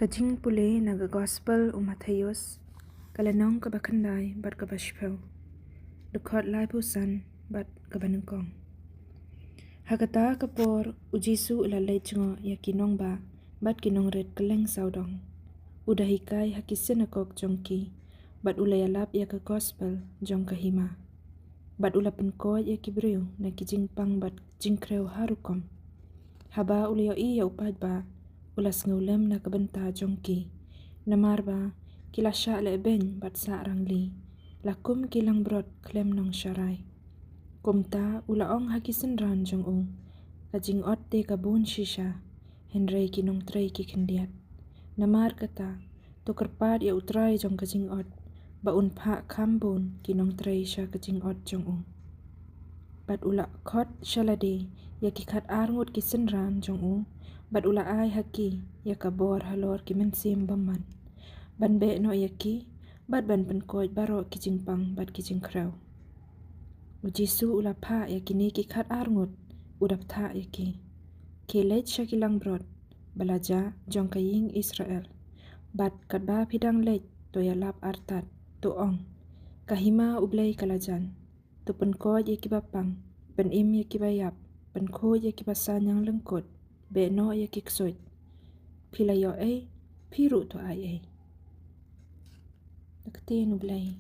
Kajing pule naga gospel Matthäus kalanong kabakandai bat kabashpel dekot lai pusan bat kabanengkong hakata kapor ujisu ulalai cungo ya kinong ba bat kinong red keleng saudong udahikai hakisenakok jongki bat ulayalap ya ke gospel jong kahima bat ulapen ko ya kibriu na kijingpang bat jingkreu harukom haba ulayoi ya upad ba ulas ngulem na kabenta jongki namar ba kilasya le ben bat sa rangli lakum kilang brot klem nong syarai kumta ulaong hakisen ran jong kajing ot te kabun shisha henrei kinong trei ki kendiat namar kata tukerpad ya utrai jong kajing ot ba unpa kambun kinong trei sya kajing ot jong bat ula khot shalade ya kikat arngut kisen ran jong bat ula ai haki ya kabor halor ki mensim baman ban be no yaki bat ban penkoj baro kijingpang bat kijingkrau ujisu ula pha ya kini kikat arngut udap tha yaki kelej shakilang brot balaja jong kaying Israel bat kadba pidang lej to ya lap artat to ong kahima ublei kalajan to penkoj yaki bapang pen im yaki bayap penkoj yaki basanyang lengkot be no ya kiksoj pilayo piru to ai nakti nublai